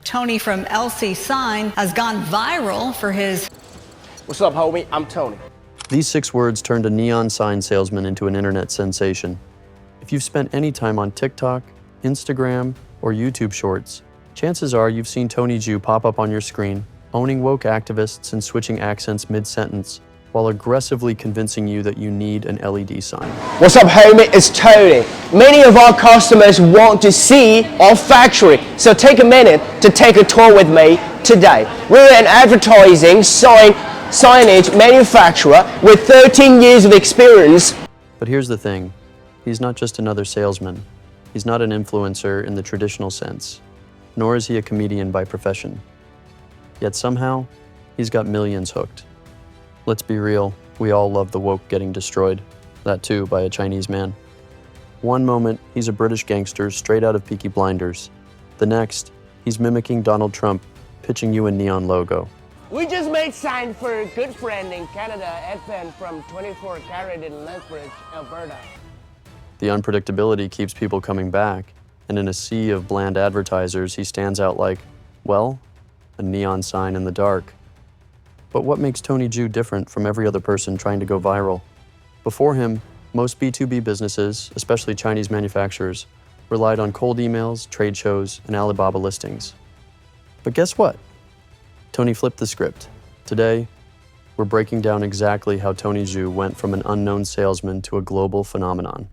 Tony from LC Sign has gone viral for his "What's up, homie? I'm Tony." These 6 words turned a neon sign salesman into an internet sensation. If you've spent any time on TikTok, Instagram, or YouTube Shorts, chances are you've seen Tony Zhu pop up on your screen, owning woke activists and switching accents mid-sentence, while aggressively convincing you that you need an LED sign. "What's up, homie? It's Tony. Many of our customers want to see our factory, so take a minute to take a tour with me today. We're an advertising signage manufacturer with 13 years of experience." But here's the thing. He's not just another salesman. He's not an influencer in the traditional sense, nor is he a comedian by profession. Yet somehow, he's got millions hooked. Let's be real, we all love the woke getting destroyed, that too by a Chinese man. One moment, he's a British gangster straight out of Peaky Blinders. The next, he's mimicking Donald Trump, pitching you a neon logo. "We just made sign for a good friend in Canada, Advent from 24 Carat in Lethbridge, Alberta." The unpredictability keeps people coming back, and in a sea of bland advertisers, he stands out like, well, a neon sign in the dark. But what makes Tony Zhu different from every other person trying to go viral? Before him, most B2B businesses, especially Chinese manufacturers, relied on cold emails, trade shows, and Alibaba listings. But guess what? Tony flipped the script. Today, we're breaking down exactly how Tony Zhu went from an unknown salesman to a global phenomenon.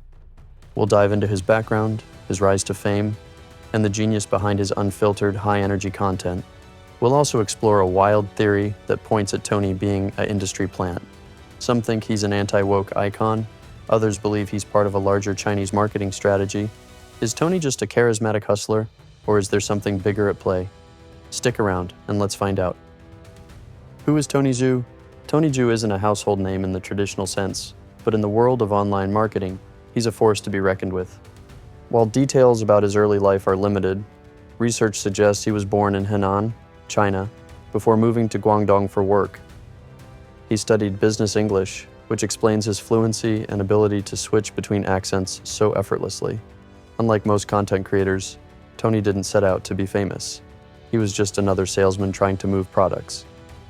We'll dive into his background, his rise to fame, and the genius behind his unfiltered, high-energy content. We'll also explore a wild theory that points at Tony being an industry plant. Some think he's an anti-woke icon. Others believe he's part of a larger Chinese marketing strategy. Is Tony just a charismatic hustler, or is there something bigger at play? Stick around, and let's find out. Who is Tony Zhu? Tony Zhu isn't a household name in the traditional sense, but in the world of online marketing, he's a force to be reckoned with. While details about his early life are limited, research suggests he was born in Henan, China, before moving to Guangdong for work. He studied business English, which explains his fluency and ability to switch between accents so effortlessly. Unlike most content creators, Tony didn't set out to be famous. He was just another salesman trying to move products.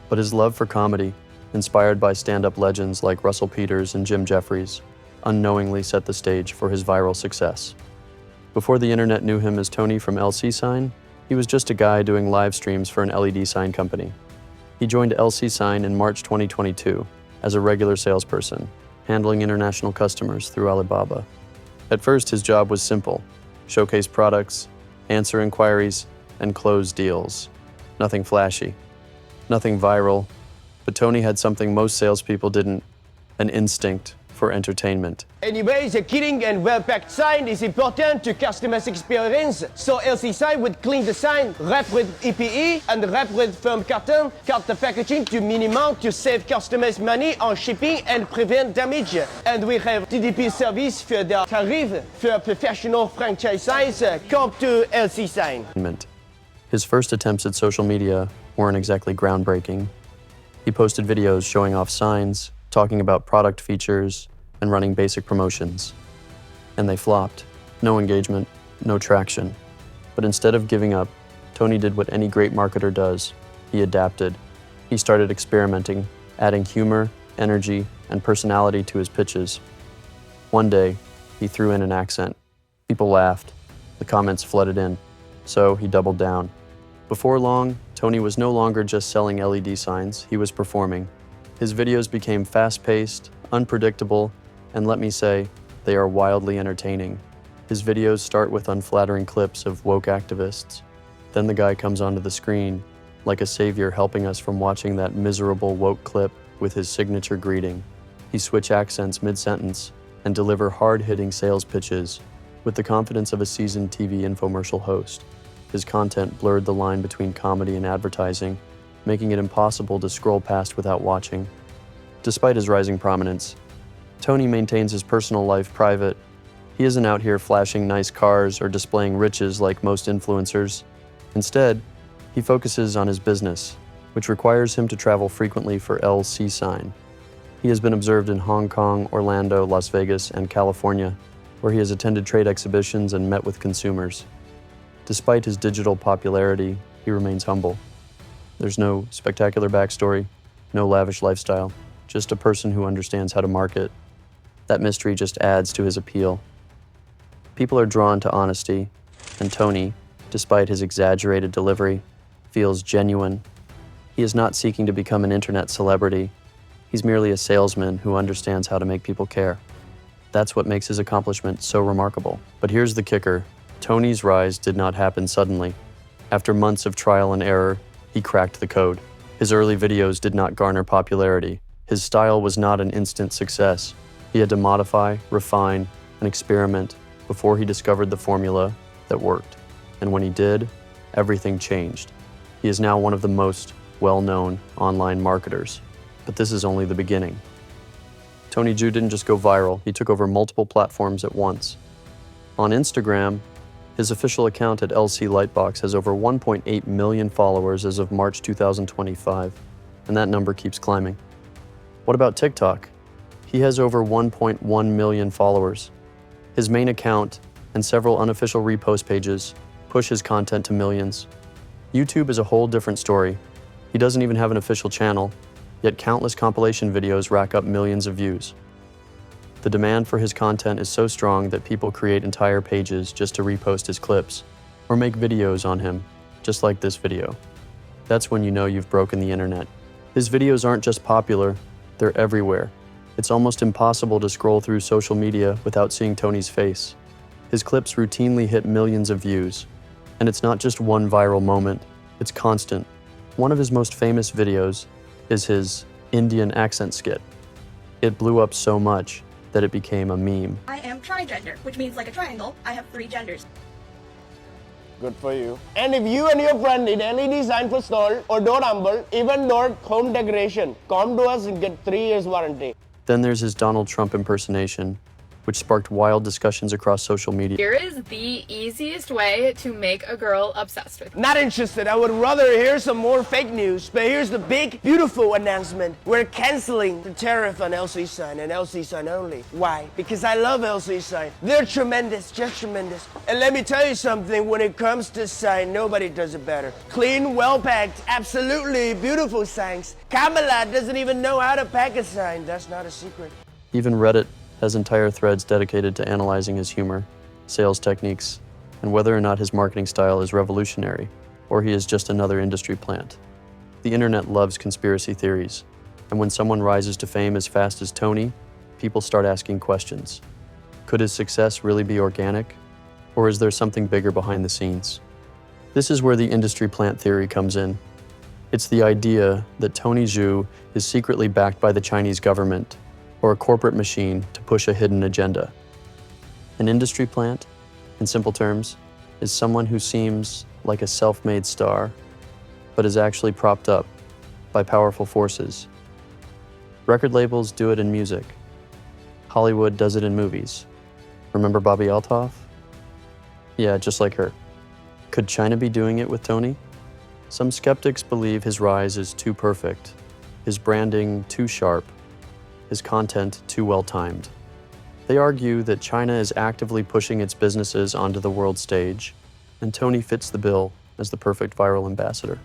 But his love for comedy, inspired by stand-up legends like Russell Peters and Jim Jeffries, unknowingly set the stage for his viral success. Before the internet knew him as Tony from LC Sign, he was just a guy doing live streams for an LED sign company. He joined LC Sign in March 2022 as a regular salesperson, handling international customers through Alibaba. At first, his job was simple: showcase products, answer inquiries, and close deals. Nothing flashy, nothing viral, but Tony had something most salespeople didn't: an instinct for entertainment. Anyway, the clean and well-packed sign is important to customers' experience, so LC Sign would clean the sign, wrap with EPE, and wrap with firm carton, cut the packaging to minimum to save customers money on shipping and prevent damage. And we have TDP service für der Tarif für professional franchise signs. Come to LC Sign. His first attempts at social media weren't exactly groundbreaking. He posted videos showing off signs, talking about product features, and running basic promotions. And they flopped. No engagement, no traction. But instead of giving up, Tony did what any great marketer does. He adapted. He started experimenting, adding humor, energy, and personality to his pitches. One day, he threw in an accent. People laughed. The comments flooded in. So he doubled down. Before long, Tony was no longer just selling LED signs, he was performing. His videos became fast-paced, unpredictable, and let me say, they are wildly entertaining. His videos start with unflattering clips of woke activists. Then the guy comes onto the screen, like a savior helping us from watching that miserable woke clip with his signature greeting. He switch accents mid-sentence and deliver hard-hitting sales pitches with the confidence of a seasoned TV infomercial host. His content blurred the line between comedy and advertising, making it impossible to scroll past without watching. Despite his rising prominence, Tony maintains his personal life private. He isn't out here flashing nice cars or displaying riches like most influencers. Instead, he focuses on his business, which requires him to travel frequently for LC Sign. He has been observed in Hong Kong, Orlando, Las Vegas, and California, where he has attended trade exhibitions and met with consumers. Despite his digital popularity, he remains humble. There's no spectacular backstory, no lavish lifestyle, just a person who understands how to market. That mystery just adds to his appeal. People are drawn to honesty, and Tony, despite his exaggerated delivery, feels genuine. He is not seeking to become an internet celebrity. He's merely a salesman who understands how to make people care. That's what makes his accomplishment so remarkable. But here's the kicker. Tony's rise did not happen suddenly. After months of trial and error, he cracked the code. His early videos did not garner popularity. His style was not an instant success. He had to modify, refine, and experiment before he discovered the formula that worked. And when he did, everything changed. He is now one of the most well-known online marketers. But this is only the beginning. Tony Zhu didn't just go viral, he took over multiple platforms at once. On Instagram, his official account at LC Lightbox has over 1.8 million followers as of March 2025, and that number keeps climbing. What about TikTok? He has over 1.1 million followers. His main account and several unofficial repost pages push his content to millions. YouTube is a whole different story. He doesn't even have an official channel, yet countless compilation videos rack up millions of views. The demand for his content is so strong that people create entire pages just to repost his clips, or make videos on him, just like this video. That's when you know you've broken the internet. His videos aren't just popular, they're everywhere. It's almost impossible to scroll through social media without seeing Tony's face. His clips routinely hit millions of views. And it's not just one viral moment, it's constant. One of his most famous videos is his Indian accent skit. It blew up so much that it became a meme. I am trigender, which means like a triangle, I have 3 genders. Good for you. And if you and your friend need any design for stall or door number, even door home decoration, come to us and get 3 years warranty. Then there's his Donald Trump impersonation, which sparked wild discussions across social media. Here is the easiest way to make a girl obsessed with you. Not interested. I would rather hear some more fake news. But here's the big, beautiful announcement. We're canceling the tariff on LC Sign and LC Sign only. Why? Because I love LC Sign. They're tremendous, just tremendous. And let me tell you something, when it comes to sign, nobody does it better. Clean, well-packed, absolutely beautiful signs. Kamala doesn't even know how to pack a sign. That's not a secret. Even Reddit has entire threads dedicated to analyzing his humor, sales techniques, and whether or not his marketing style is revolutionary, or he is just another industry plant. The internet loves conspiracy theories, and when someone rises to fame as fast as Tony, people start asking questions. Could his success really be organic, or is there something bigger behind the scenes? This is where the industry plant theory comes in. It's the idea that Tony Zhu is secretly backed by the Chinese government or a corporate machine to push a hidden agenda. An industry plant, in simple terms, is someone who seems like a self-made star, but is actually propped up by powerful forces. Record labels do it in music. Hollywood does it in movies. Remember Bobby Althoff? Yeah, just like her. Could China be doing it with Tony? Some skeptics believe his rise is too perfect, his branding too sharp, his content too well-timed. They argue that China is actively pushing its businesses onto the world stage, and Tony fits the bill as the perfect viral ambassador.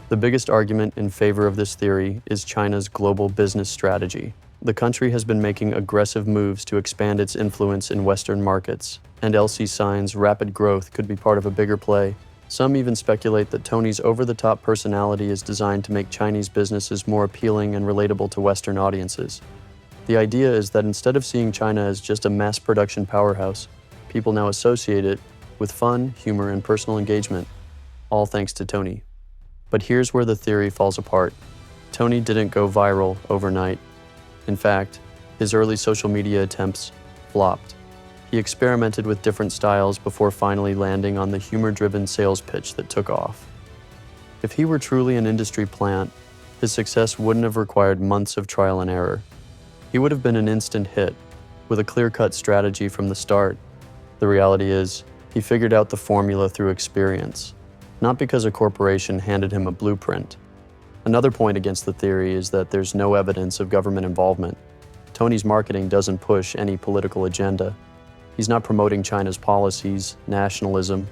The biggest argument in favor of this theory is China's global business strategy. The country has been making aggressive moves to expand its influence in Western markets, and LC Sign's rapid growth could be part of a bigger play. Some even speculate that Tony's over-the-top personality is designed to make Chinese businesses more appealing and relatable to Western audiences. The idea is that instead of seeing China as just a mass production powerhouse, people now associate it with fun, humor, and personal engagement, all thanks to Tony. But here's where the theory falls apart. Tony didn't go viral overnight. In fact, his early social media attempts flopped. He experimented with different styles before finally landing on the humor-driven sales pitch that took off. If he were truly an industry plant, his success wouldn't have required months of trial and error. He would have been an instant hit, with a clear-cut strategy from the start. The reality is, he figured out the formula through experience, not because a corporation handed him a blueprint. Another point against the theory is that there's no evidence of government involvement. Tony's marketing doesn't push any political agenda. He's not promoting China's policies, nationalism,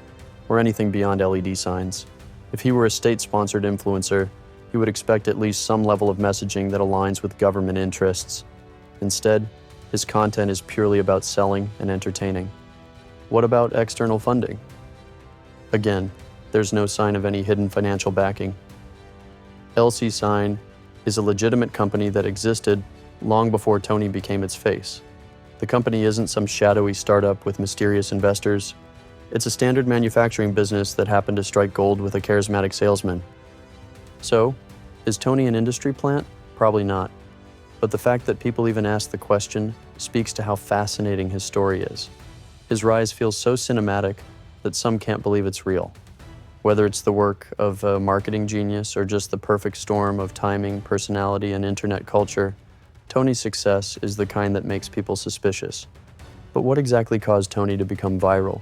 or anything beyond LED signs. If he were a state-sponsored influencer, he would expect at least some level of messaging that aligns with government interests. Instead, his content is purely about selling and entertaining. What about external funding? Again, there's no sign of any hidden financial backing. LC Sign is a legitimate company that existed long before Tony became its face. The company isn't some shadowy startup with mysterious investors. It's a standard manufacturing business that happened to strike gold with a charismatic salesman. So, is Tony an industry plant? Probably not. But the fact that people even ask the question speaks to how fascinating his story is. His rise feels so cinematic that some can't believe it's real. Whether it's the work of a marketing genius or just the perfect storm of timing, personality, and internet culture, Tony's success is the kind that makes people suspicious. But what exactly caused Tony to become viral?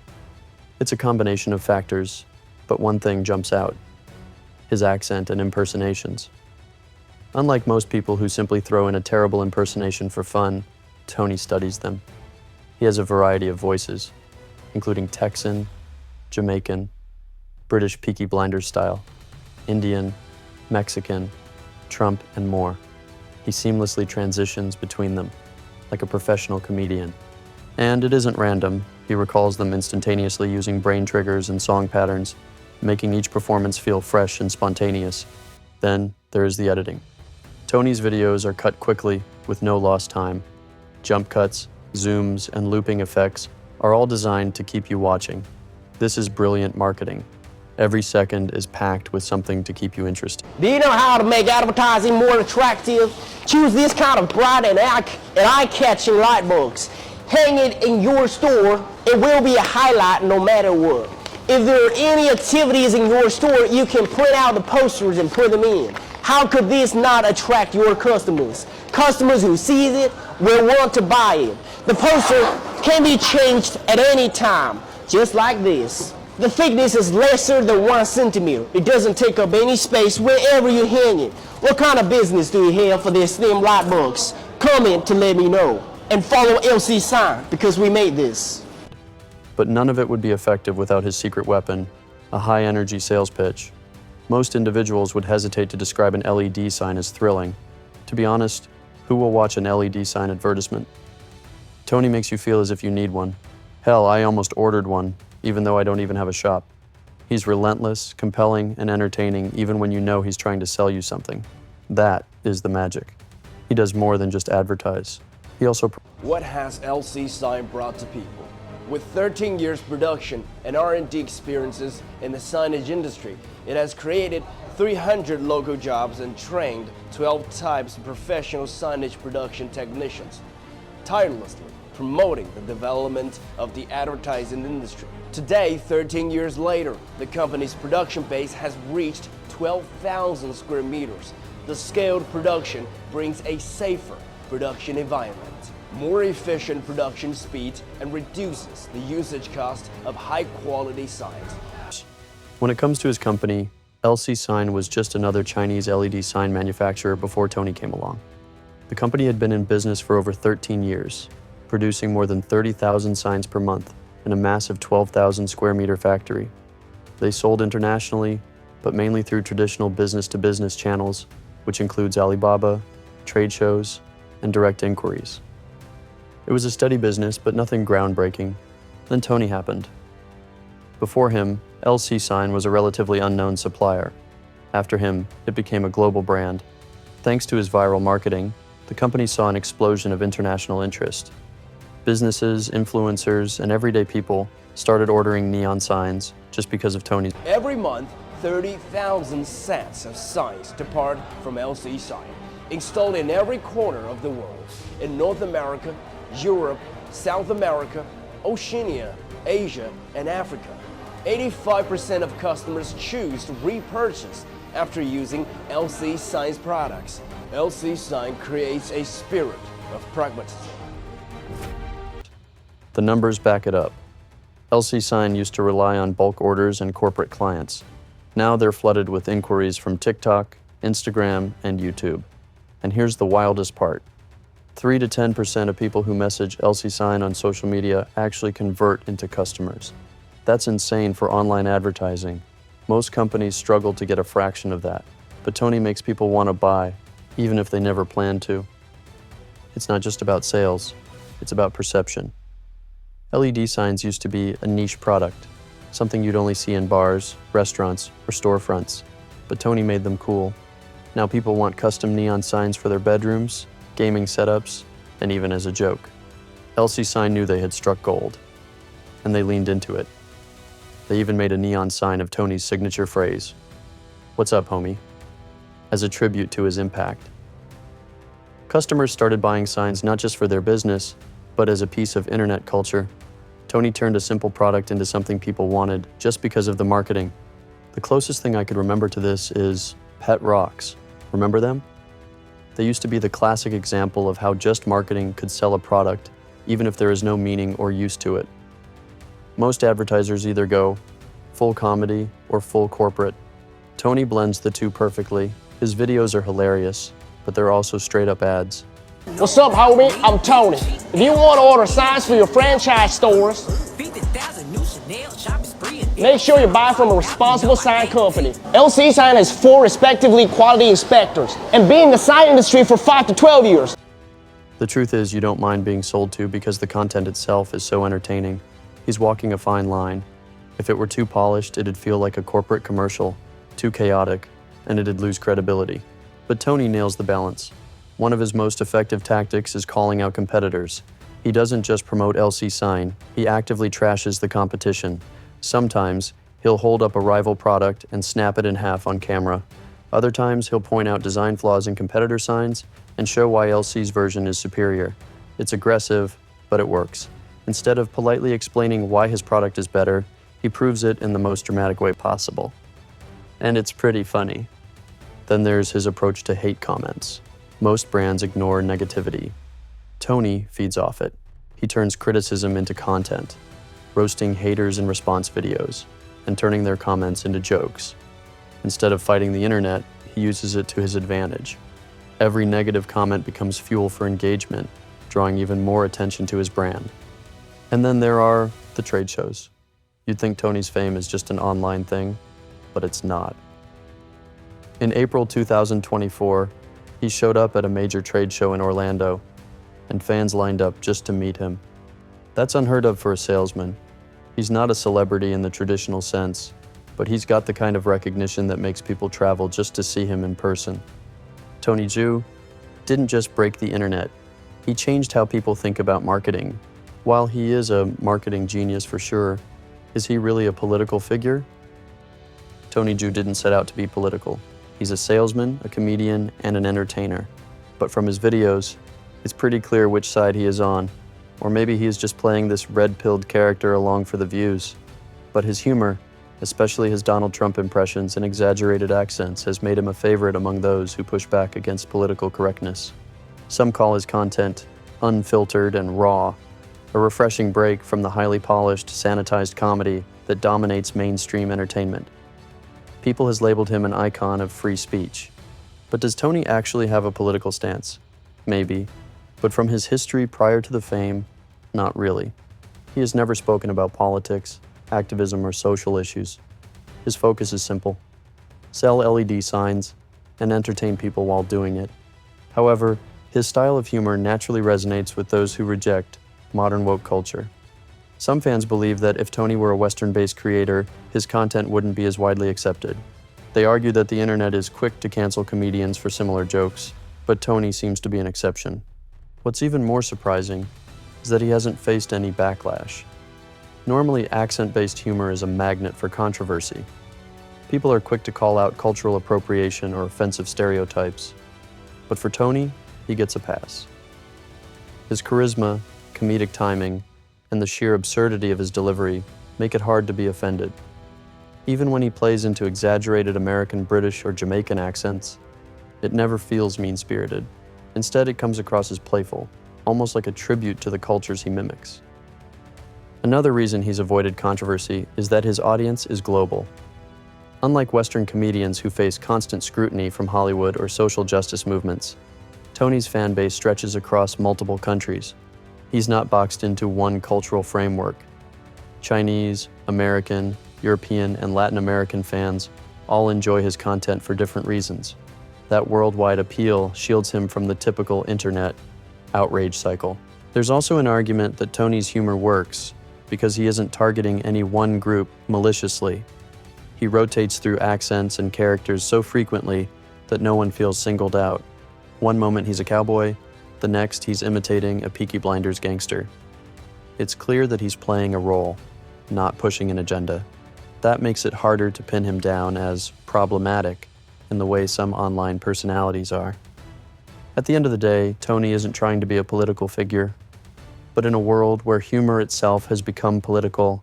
It's a combination of factors, but one thing jumps out: his accent and impersonations. Unlike most people who simply throw in a terrible impersonation for fun, Tony studies them. He has a variety of voices, including Texan, Jamaican, British Peaky Blinders style, Indian, Mexican, Trump, and more. He seamlessly transitions between them, like a professional comedian. And it isn't random. He recalls them instantaneously using brain triggers and song patterns, making each performance feel fresh and spontaneous. Then there is the editing. Tony's videos are cut quickly, with no lost time. Jump cuts, zooms, and looping effects are all designed to keep you watching. This is brilliant marketing. Every second is packed with something to keep you interested. Do you know how to make advertising more attractive? Choose this kind of bright and eye-catching light bulbs. Hang it in your store. It will be a highlight no matter what. If there are any activities in your store, you can print out the posters and put them in. How could this not attract your customers? Customers who see it will want to buy it. The poster can be changed at any time, just like this. The thickness is lesser than 1 centimeter. It doesn't take up any space wherever you hang it. What kind of business do you have for these thin light bulbs? Comment to let me know. And follow LC Sign because we made this. But none of it would be effective without his secret weapon, a high-energy sales pitch. Most individuals would hesitate to describe an LED sign as thrilling. To be honest, who will watch an LED sign advertisement? Tony makes you feel as if you need one. Hell, I almost ordered one, even though I don't even have a shop. He's relentless, compelling, and entertaining even when you know he's trying to sell you something. That is the magic. He does more than just advertise. He also... What has LC Sign brought to people? With 13 years production and R&D experiences in the signage industry, it has created 300 local jobs and trained 12 types of professional signage production technicians, tirelessly promoting the development of the advertising industry. Today, 13 years later, the company's production base has reached 12,000 square meters. The scaled production brings a safer production environment, more efficient production speed, and reduces the usage cost of high-quality signs. When it comes to his company, LC Sign was just another Chinese LED sign manufacturer before Tony came along. The company had been in business for over 13 years, producing more than 30,000 signs per month in a massive 12,000 square meter factory. They sold internationally, but mainly through traditional business-to-business channels, which includes Alibaba, trade shows, and direct inquiries. It was a steady business, but nothing groundbreaking. Then Tony happened. Before him, LC Sign was a relatively unknown supplier. After him, it became a global brand. Thanks to his viral marketing, the company saw an explosion of international interest. Businesses, influencers, and everyday people started ordering neon signs just because of Tony's. Every month, 30,000 sets of signs depart from LC Sign, installed in every corner of the world, in North America, Europe, South America, Oceania, Asia, and Africa. 85% of customers choose to repurchase after using LC Sign's products. LC Sign creates a spirit of pragmatism. The numbers back it up. LC Sign used to rely on bulk orders and corporate clients. Now they're flooded with inquiries from TikTok, Instagram, and YouTube. And here's the wildest part. 3 to 10% of people who message LC Sign on social media actually convert into customers. That's insane for online advertising. Most companies struggle to get a fraction of that, but Tony makes people want to buy, even if they never plan to. It's not just about sales, it's about perception. LED signs used to be a niche product, something you'd only see in bars, restaurants, or storefronts, but Tony made them cool. Now people want custom neon signs for their bedrooms, gaming setups, and even as a joke. LC Sign knew they had struck gold, and they leaned into it. They even made a neon sign of Tony's signature phrase, "What's up, homie?" as a tribute to his impact. Customers started buying signs not just for their business, but as a piece of internet culture. Tony turned a simple product into something people wanted just because of the marketing. The closest thing I could remember to this is pet rocks. Remember them? They used to be the classic example of how just marketing could sell a product, even if there is no meaning or use to it. Most advertisers either go full comedy or full corporate. Tony blends the two perfectly. His videos are hilarious, but they're also straight-up ads. What's up, homie? I'm Tony. If you want to order signs for your franchise stores, make sure you buy from a responsible sign company. LC Sign has 4 respectively quality inspectors and been in the sign industry for 5 to 12 years. The truth is you don't mind being sold to because the content itself is so entertaining. He's walking a fine line. If it were too polished, it'd feel like a corporate commercial, too chaotic, and it'd lose credibility. But Tony nails the balance. One of his most effective tactics is calling out competitors. He doesn't just promote LC Sign, he actively trashes the competition. Sometimes, he'll hold up a rival product and snap it in half on camera. Other times, he'll point out design flaws in competitor signs and show why LC's version is superior. It's aggressive, but it works. Instead of politely explaining why his product is better, he proves it in the most dramatic way possible. And it's pretty funny. Then there's his approach to hate comments. Most brands ignore negativity. Tony feeds off it. He turns criticism into content, roasting haters in response videos, and turning their comments into jokes. Instead of fighting the internet, he uses it to his advantage. Every negative comment becomes fuel for engagement, drawing even more attention to his brand. And then there are the trade shows. You'd think Tony's fame is just an online thing, but it's not. In April 2024, he showed up at a major trade show in Orlando, and fans lined up just to meet him. That's unheard of for a salesman. He's not a celebrity in the traditional sense, but he's got the kind of recognition that makes people travel just to see him in person. Tony Zhu didn't just break the internet, he changed how people think about marketing. While he is a marketing genius for sure, is he really a political figure? Tony Zhu didn't set out to be political. He's a salesman, a comedian, and an entertainer. But from his videos, it's pretty clear which side he is on. Or maybe he is just playing this red-pilled character along for the views. But his humor, especially his Donald Trump impressions and exaggerated accents, has made him a favorite among those who push back against political correctness. Some call his content unfiltered and raw, a refreshing break from the highly polished, sanitized comedy that dominates mainstream entertainment. People has labeled him an icon of free speech. But does Tony actually have a political stance? Maybe. But from his history prior to the fame, not really. He has never spoken about politics, activism, or social issues. His focus is simple: sell LED signs and entertain people while doing it. However, his style of humor naturally resonates with those who reject modern woke culture. Some fans believe that if Tony were a Western-based creator, his content wouldn't be as widely accepted. They argue that the internet is quick to cancel comedians for similar jokes, but Tony seems to be an exception. What's even more surprising is that he hasn't faced any backlash. Normally, accent-based humor is a magnet for controversy. People are quick to call out cultural appropriation or offensive stereotypes. But for Tony, he gets a pass. His charisma, comedic timing, and the sheer absurdity of his delivery make it hard to be offended. Even when he plays into exaggerated American, British, or Jamaican accents, it never feels mean-spirited. Instead, it comes across as playful, almost like a tribute to the cultures he mimics. Another reason he's avoided controversy is that his audience is global. Unlike Western comedians who face constant scrutiny from Hollywood or social justice movements, Tony's fan base stretches across multiple countries. He's not boxed into one cultural framework. Chinese, American, European, and Latin American fans all enjoy his content for different reasons. That worldwide appeal shields him from the typical internet outrage cycle. There's also an argument that Tony's humor works because he isn't targeting any one group maliciously. He rotates through accents and characters so frequently that no one feels singled out. One moment he's a cowboy, the next he's imitating a Peaky Blinders gangster. It's clear that he's playing a role, not pushing an agenda. That makes it harder to pin him down as problematic in the way some online personalities are. At the end of the day, Tony isn't trying to be a political figure, but in a world where humor itself has become political,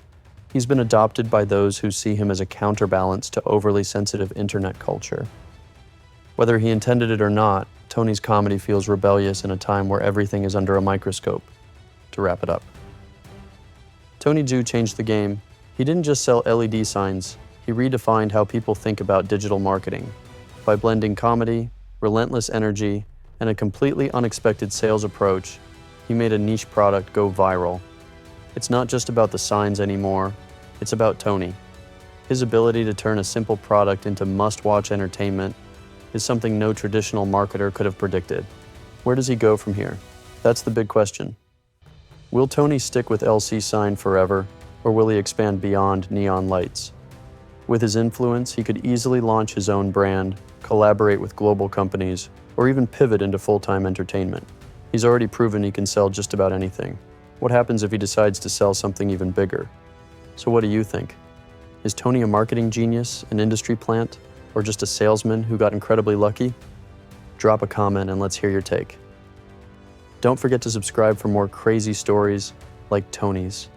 he's been adopted by those who see him as a counterbalance to overly sensitive internet culture. Whether he intended it or not, Tony's comedy feels rebellious in a time where everything is under a microscope. To wrap it up, Tony Zhu changed the game. He didn't just sell LED signs, he redefined how people think about digital marketing. By blending comedy, relentless energy, and a completely unexpected sales approach, he made a niche product go viral. It's not just about the signs anymore, it's about Tony. His ability to turn a simple product into must-watch entertainment is something no traditional marketer could have predicted. Where does he go from here? That's the big question. Will Tony stick with LC sign forever, or will he expand beyond neon lights? With his influence, he could easily launch his own brand, collaborate with global companies, or even pivot into full-time entertainment. He's already proven he can sell just about anything. What happens if he decides to sell something even bigger? So what do you think? Is Tony a marketing genius, an industry plant, or just a salesman who got incredibly lucky? Drop a comment and let's hear your take. Don't forget to subscribe for more crazy stories like Tony's.